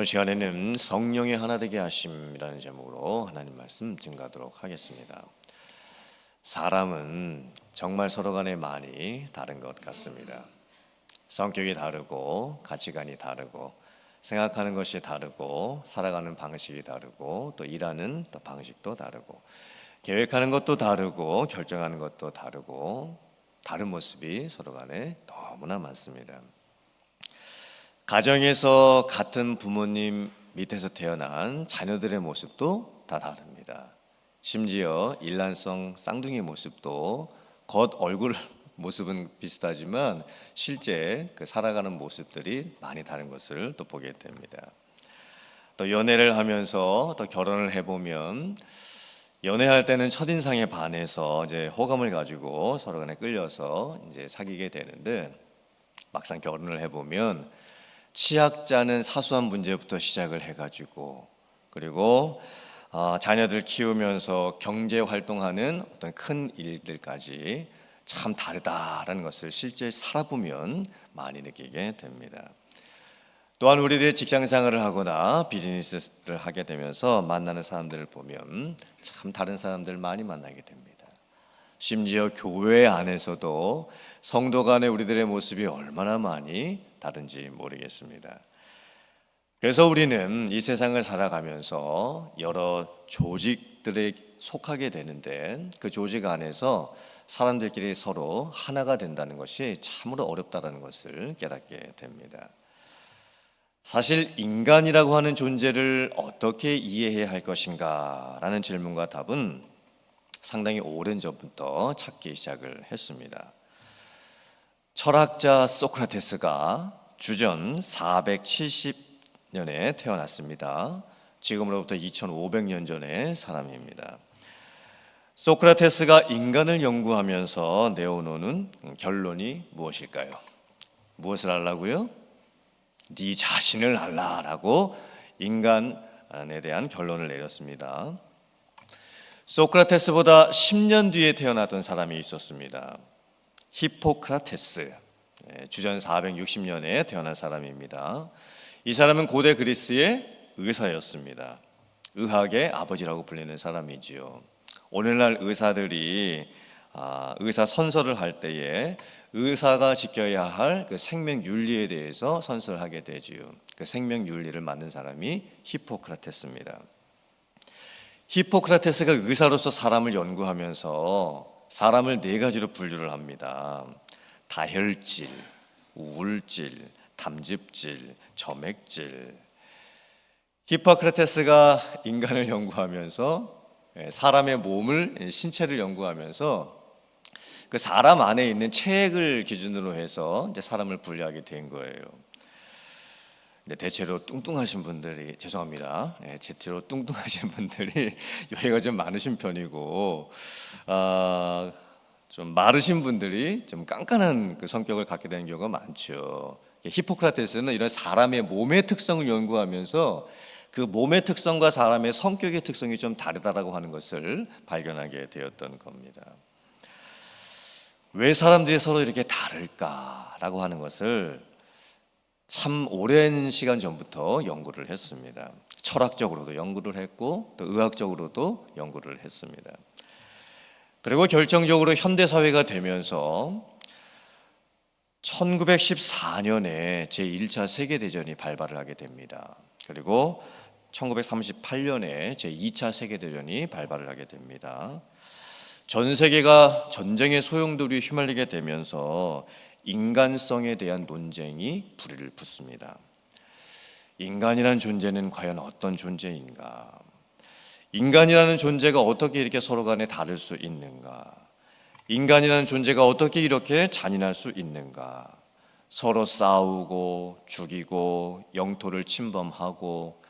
오늘 시간에는 성령의 하나 되게 하심이라는 제목으로 하나님 말씀 증거하도록 하겠습니다. 사람은 정말 서로 간에 많이 다른 것 같습니다. 성격이 다르고 가치관이 다르고 생각하는 것이 다르고 살아가는 방식이 다르고 또 일하는 또 방식도 다르고 계획하는 것도 다르고 결정하는 것도 다르고 다른 모습이 서로 간에 너무나 많습니다. 가정에서 같은 부모님 밑에서 태어난 자녀들의 모습도 다 다릅니다. 심지어 일란성 쌍둥이 모습도 겉 얼굴 모습은 비슷하지만 실제 그 살아가는 모습들이 많이 다른 것을 또 보게 됩니다. 또 연애를 하면서 또 결혼을 해보면 연애할 때는 첫인상에 반해서 이제 호감을 가지고 서로 간에 끌려서 이제 사귀게 되는데 막상 결혼을 해보면 취약자는 사소한 문제부터 시작을 해가지고 그리고 자녀들 키우면서 경제 활동하는 어떤 큰 일들까지 참 다르다라는 것을 실제 살아보면 많이 느끼게 됩니다. 또한 우리들의 직장 생활을 하거나 비즈니스를 하게 되면서 만나는 사람들을 보면 참 다른 사람들 많이 만나게 됩니다. 심지어 교회 안에서도 성도 간의 우리들의 모습이 얼마나 많이 다른지 모르겠습니다. 그래서 우리는 이 세상을 살아가면서 여러 조직들에 속하게 되는데 그 조직 안에서 사람들끼리 서로 하나가 된다는 것이 참으로 어렵다는 것을 깨닫게 됩니다. 사실 인간이라고 하는 존재를 어떻게 이해해야 할 것인가 라는 질문과 답은 상당히 오랜 전부터 찾기 시작을 했습니다. 철학자 소크라테스가 주전 470년에 태어났습니다. 지금으로부터 2500년 전의 사람입니다. 소크라테스가 인간을 연구하면서 내어놓는 결론이 무엇일까요? 무엇을 알라고요? 네 자신을 알라라고 인간에 대한 결론을 내렸습니다. 소크라테스보다 10년 뒤에 태어났던 사람이 있었습니다. 히포크라테스, 주전 460년에 태어난 사람입니다. 이 사람은 고대 그리스의 의사였습니다. 의학의 아버지라고 불리는 사람이지요. 오늘날 의사들이 의사 선서를 할 때에 의사가 지켜야 할 그 생명 윤리에 대해서 선서를 하게 되지요. 그 생명 윤리를 만든 사람이 히포크라테스입니다. 히포크라테스가 의사로서 사람을 연구하면서 사람을 네 가지로 분류를 합니다. 다혈질, 우울질, 담즙질, 점액질. 히포크라테스가 인간을 연구하면서 사람의 몸을, 신체를 연구하면서 그 사람 안에 있는 체액을 기준으로 해서 이제 사람을 분류하게 된 거예요. 대체로 뚱뚱하신 분들이 죄송합니다. 대체로 뚱뚱하신 분들이 여기가 좀 많으신 편이고 좀 마르신 분들이 좀 깐깐한 그 성격을 갖게 되는 경우가 많죠. 히포크라테스는 이런 사람의 몸의 특성을 연구하면서 그 몸의 특성과 사람의 성격의 특성이 좀 다르다라고 하는 것을 발견하게 되었던 겁니다. 왜 사람들이 서로 이렇게 다를까라고 하는 것을 참 오랜 시간 전부터 연구를 했습니다. 철학적으로도 연구를 했고 또 의학적으로도 연구를 했습니다. 그리고 결정적으로 현대사회가 되면서 1914년에 제1차 세계대전이 발발을 하게 됩니다. 그리고 1938년에 제2차 세계대전이 발발을 하게 됩니다. 전 세계가 전쟁의 소용돌이에 휘말리게 되면서 인간성에 대한 논쟁이 불을 붙습니다. 인간이라는 존재는 과연 어떤 존재인가? 인간이라는 존재가 어떻게 이렇게 서로 간에 다를 수 있는가? 인간이라는 존재가 어떻게 이렇게 잔인할 수 있는가? 서로 싸우고 죽이고 영토를 침범하고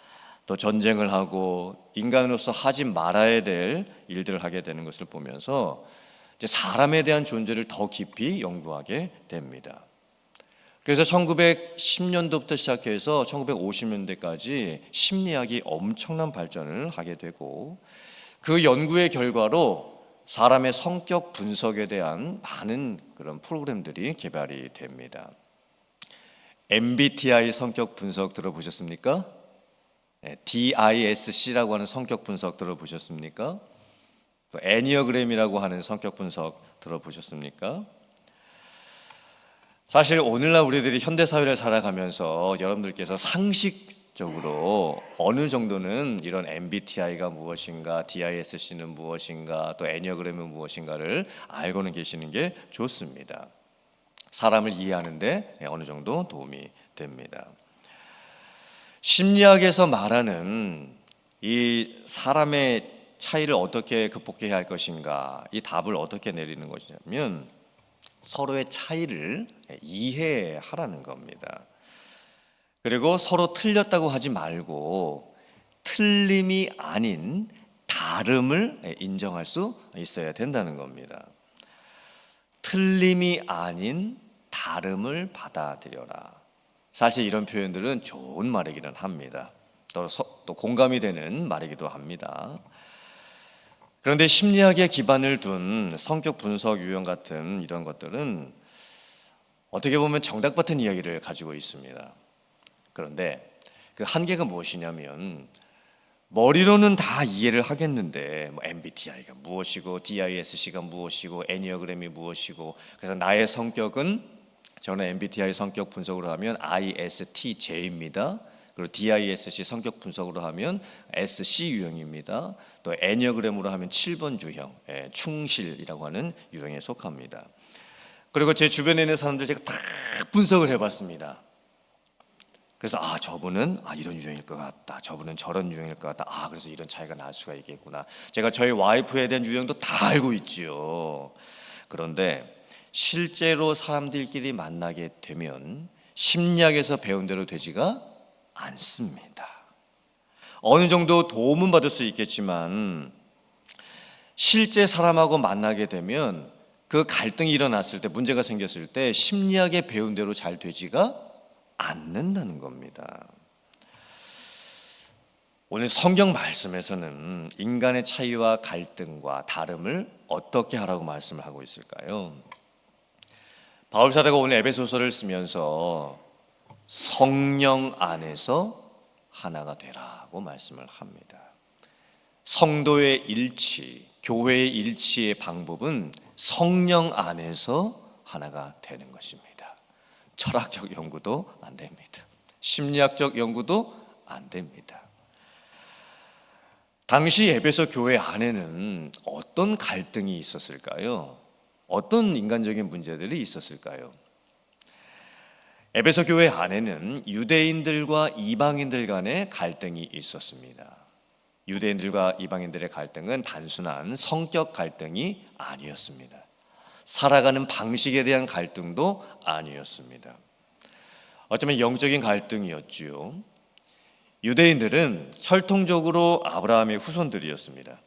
또 전쟁을 하고 인간으로서 하지 말아야 될 일들을 하게 되는 것을 보면서 이제 사람에 대한 존재를 더 깊이 연구하게 됩니다. 그래서 1910년도부터 시작해서 1950년대까지 심리학이 엄청난 발전을 하게 되고 그 연구의 결과로 사람의 성격 분석에 대한 많은 그런 프로그램들이 개발이 됩니다. MBTI 성격 분석 들어보셨습니까? DISC라고 하는 성격 분석 들어보셨습니까? 또 애니어그램이라고 하는 성격 분석 들어보셨습니까? 사실 오늘날 우리들이 현대 사회를 살아가면서 여러분들께서 상식적으로 어느 정도는 이런 MBTI가 무엇인가, DISC는 무엇인가, 또 애니어그램은 무엇인가를 알고는 계시는 게 좋습니다. 사람을 이해하는데 어느 정도 도움이 됩니다. 심리학에서 말하는 이 사람의 차이를 어떻게 극복해야 할 것인가, 이 답을 어떻게 내리는 것이냐면 서로의 차이를 이해하라는 겁니다. 그리고 서로 틀렸다고 하지 말고 틀림이 아닌 다름을 인정할 수 있어야 된다는 겁니다. 틀림이 아닌 다름을 받아들여라. 사실 이런 표현들은 좋은 말이기는 합니다. 또 공감이 되는 말이기도 합니다. 그런데 심리학에 기반을 둔 성격 분석 유형 같은 이런 것들은 어떻게 보면 정답 같은 이야기를 가지고 있습니다. 그런데 그 한계가 무엇이냐면 머리로는 다 이해를 하겠는데 MBTI가 무엇이고 DISC가 무엇이고 애니어그램이 무엇이고, 그래서 나의 성격은, 저는 MBTI 성격 분석으로 하면 ISTJ입니다. 그리고 DISC 성격 분석으로 하면 SC 유형입니다. 또 애니어그램으로 하면 7번 유형, 충실이라고 하는 유형에 속합니다. 그리고 제 주변에 있는 사람들 제가 다 분석을 해봤습니다. 그래서 저분은 이런 유형일 것 같다, 저분은 저런 유형일 것 같다, 그래서 이런 차이가 날 수가 있겠구나. 제가 저희 와이프에 대한 유형도 다 알고 있지요. 그런데 실제로 사람들끼리 만나게 되면 심리학에서 배운 대로 되지가 않습니다. 어느 정도 도움은 받을 수 있겠지만 실제 사람하고 만나게 되면 그 갈등이 일어났을 때, 문제가 생겼을 때 심리학에 배운 대로 잘 되지가 않는다는 겁니다. 오늘 성경 말씀에서는 인간의 차이와 갈등과 다름을 어떻게 하라고 말씀을 하고 있을까요? 바울 사도가 오늘 에베소서를 쓰면서 성령 안에서 하나가 되라고 말씀을 합니다. 성도의 일치, 교회의 일치의 방법은 성령 안에서 하나가 되는 것입니다. 철학적 연구도 안 됩니다. 심리학적 연구도 안 됩니다. 당시 에베소 교회 안에는 어떤 갈등이 있었을까요? 어떤 인간적인 문제들이 있었을까요? 에베소 교회 안에는 유대인들과 이방인들 간의 갈등이 있었습니다. 유대인들과 이방인들의 갈등은 단순한 성격 갈등이 아니었습니다. 살아가는 방식에 대한 갈등도 아니었습니다. 어쩌면 영적인 갈등이었지요. 유대인들은 혈통적으로 아브라함의 후손들이었습니다.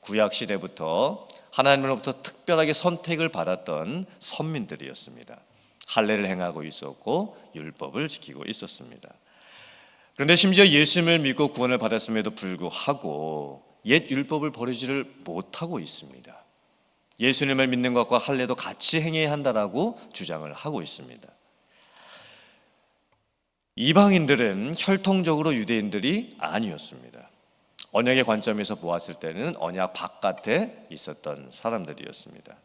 구약 시대부터 하나님으로부터 특별하게 선택을 받았던 선민들이었습니다. 할례를 행하고 있었고 율법을 지키고 있었습니다. 그런데 심지어 예수님을 믿고 구원을 받았음에도 불구하고 옛 율법을 버리지를 못하고 있습니다. 예수님을 믿는 것과 할례도 같이 행해야 한다라고 주장을 하고 있습니다. 이방인들은 혈통적으로 유대인들이 아니었습니다. 언약의 관점에서 보았을 때는 언약 바깥에 있었던 사람들이었습니다.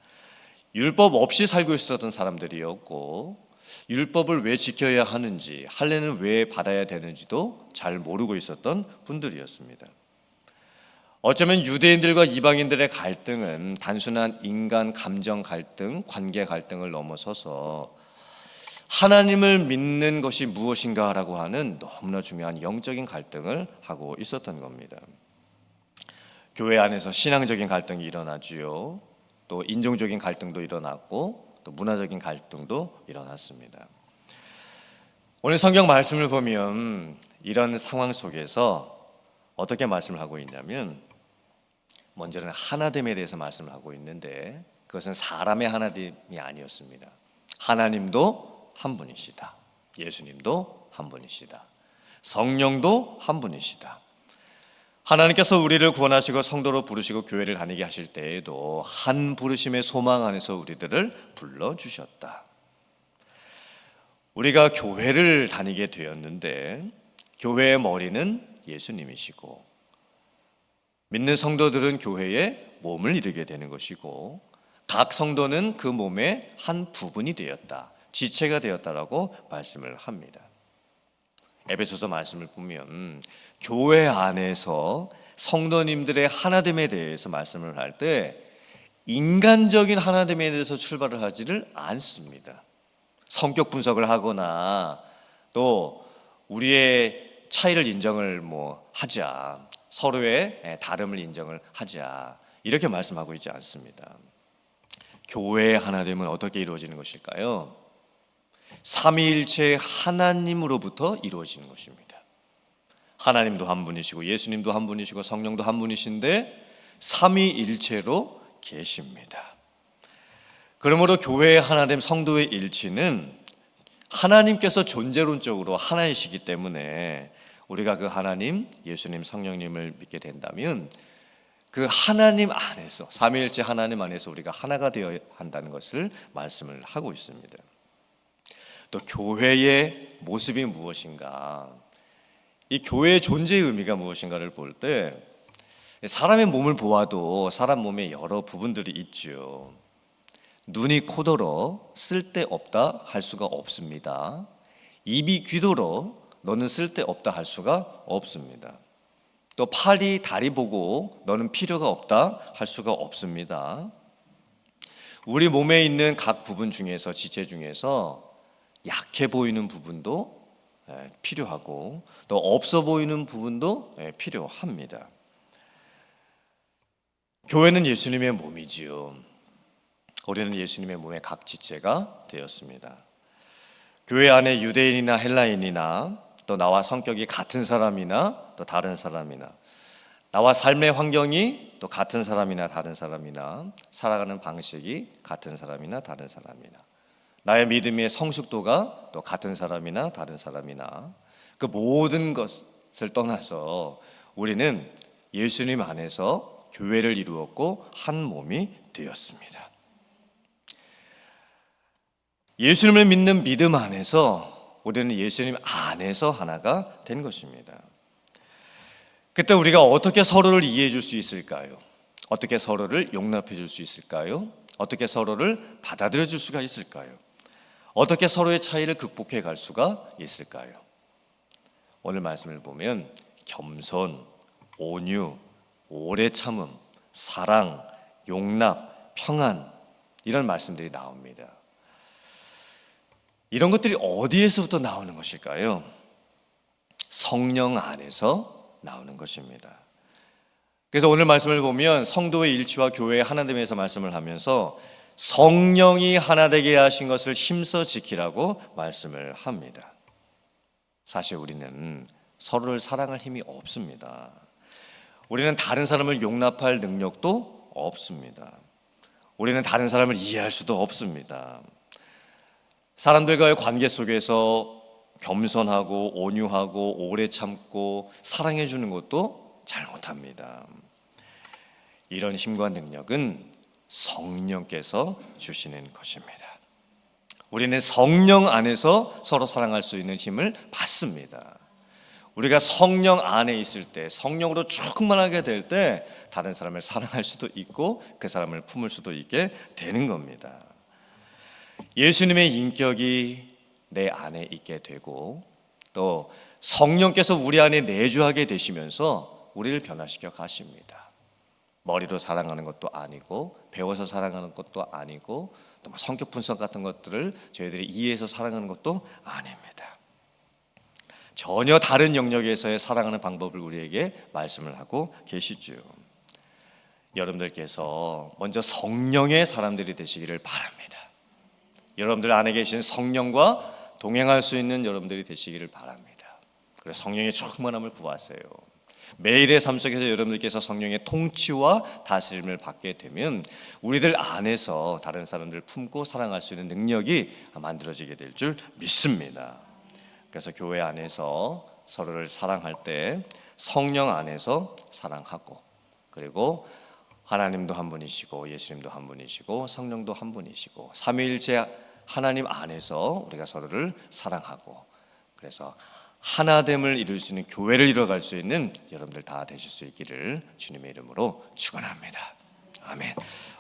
율법 없이 살고 있었던 사람들이었고, 율법을 왜 지켜야 하는지, 할례는 왜 받아야 되는지도 잘 모르고 있었던 분들이었습니다. 어쩌면 유대인들과 이방인들의 갈등은 단순한 인간 감정 갈등, 관계 갈등을 넘어서서 하나님을 믿는 것이 무엇인가라고 하는 너무나 중요한 영적인 갈등을 하고 있었던 겁니다. 교회 안에서 신앙적인 갈등이 일어나지요. 또 인종적인 갈등도 일어났고 또 문화적인 갈등도 일어났습니다. 오늘 성경 말씀을 보면 이런 상황 속에서 어떻게 말씀을 하고 있냐면, 먼저는 하나됨에 대해서 말씀을 하고 있는데 그것은 사람의 하나됨이 아니었습니다. 하나님도 한 분이시다. 예수님도 한 분이시다. 성령도 한 분이시다. 하나님께서 우리를 구원하시고 성도로 부르시고 교회를 다니게 하실 때에도 한 부르심의 소망 안에서 우리들을 불러주셨다. 우리가 교회를 다니게 되었는데 교회의 머리는 예수님이시고, 믿는 성도들은 교회의 몸을 이루게 되는 것이고, 각 성도는 그 몸의 한 부분이 되었다, 지체가 되었다라고 말씀을 합니다. 에베소서 말씀을 보면 교회 안에서 성도님들의 하나됨에 대해서 말씀을 할 때 인간적인 하나됨에 대해서 출발을 하지를 않습니다. 성격 분석을 하거나 또 우리의 차이를 인정을 하자, 서로의 다름을 인정을 하자, 이렇게 말씀하고 있지 않습니다. 교회의 하나됨은 어떻게 이루어지는 것일까요? 삼위일체 하나님으로부터 이루어지는 것입니다. 하나님도 한 분이시고 예수님도 한 분이시고 성령도 한 분이신데 삼위일체로 계십니다. 그러므로 교회의 하나됨, 성도의 일치는 하나님께서 존재론적으로 하나이시기 때문에 우리가 그 하나님, 예수님, 성령님을 믿게 된다면 그 하나님 안에서, 삼위일체 하나님 안에서 우리가 하나가 되어야 한다는 것을 말씀을 하고 있습니다. 또 교회의 모습이 무엇인가, 이 교회의 존재의 의미가 무엇인가를 볼 때 사람의 몸을 보아도 사람 몸에 여러 부분들이 있죠. 눈이 코더러 쓸데없다 할 수가 없습니다. 입이 귀더러 너는 쓸데없다 할 수가 없습니다. 또 팔이 다리 보고 너는 필요가 없다 할 수가 없습니다. 우리 몸에 있는 각 부분 중에서, 지체 중에서 약해 보이는 부분도 필요하고 또 없어 보이는 부분도 필요합니다. 교회는 예수님의 몸이지요. 우리는 예수님의 몸의 각 지체가 되었습니다. 교회 안에 유대인이나 헬라인이나 또 나와 성격이 같은 사람이나 또 다른 사람이나, 나와 삶의 환경이 또 같은 사람이나 다른 사람이나, 살아가는 방식이 같은 사람이나 다른 사람이나, 나의 믿음의 성숙도가 또 같은 사람이나 다른 사람이나, 그 모든 것을 떠나서 우리는 예수님 안에서 교회를 이루었고 한 몸이 되었습니다. 예수님을 믿는 믿음 안에서 우리는 예수님 안에서 하나가 된 것입니다. 그때 우리가 어떻게 서로를 이해해 줄 수 있을까요? 어떻게 서로를 용납해 줄 수 있을까요? 어떻게 서로를 받아들여 줄 수가 있을까요? 어떻게 서로의 차이를 극복해 갈 수가 있을까요? 오늘 말씀을 보면 겸손, 온유, 오래 참음, 사랑, 용납, 평안, 이런 말씀들이 나옵니다. 이런 것들이 어디에서부터 나오는 것일까요? 성령 안에서 나오는 것입니다. 그래서 오늘 말씀을 보면 성도의 일치와 교회의 하나됨에서 말씀을 하면서 성령이 하나 되게 하신 것을 힘써 지키라고 말씀을 합니다. 사실 우리는 서로를 사랑할 힘이 없습니다. 우리는 다른 사람을 용납할 능력도 없습니다. 우리는 다른 사람을 이해할 수도 없습니다. 사람들과의 관계 속에서 겸손하고 온유하고 오래 참고 사랑해 주는 것도 잘 못합니다. 이런 힘과 능력은 성령께서 주시는 것입니다. 우리는 성령 안에서 서로 사랑할 수 있는 힘을 받습니다. 우리가 성령 안에 있을 때, 성령으로 충만하게 될 때 다른 사람을 사랑할 수도 있고 그 사람을 품을 수도 있게 되는 겁니다. 예수님의 인격이 내 안에 있게 되고 또 성령께서 우리 안에 내주하게 되시면서 우리를 변화시켜 가십니다. 머리로 사랑하는 것도 아니고 배워서 사랑하는 것도 아니고 또 성격 분석 같은 것들을 저희들이 이해해서 사랑하는 것도 아닙니다. 전혀 다른 영역에서의 사랑하는 방법을 우리에게 말씀을 하고 계시죠. 여러분들께서 먼저 성령의 사람들이 되시기를 바랍니다. 여러분들 안에 계신 성령과 동행할 수 있는 여러분들이 되시기를 바랍니다. 그래서 성령의 충만함을 구하세요. 매일의 삶 속에서 여러분들께서 성령의 통치와 다스림을 받게 되면 우리들 안에서 다른 사람들을 품고 사랑할 수 있는 능력이 만들어지게 될 줄 믿습니다. 그래서 교회 안에서 서로를 사랑할 때 성령 안에서 사랑하고, 그리고 하나님도 한 분이시고 예수님도 한 분이시고 성령도 한 분이시고 삼위일체 하나님 안에서 우리가 서로를 사랑하고, 그래서 하나됨을 이룰 수 있는 교회를 이뤄갈 수 있는 여러분들 다 되실 수 있기를 주님의 이름으로 축원합니다. 아멘.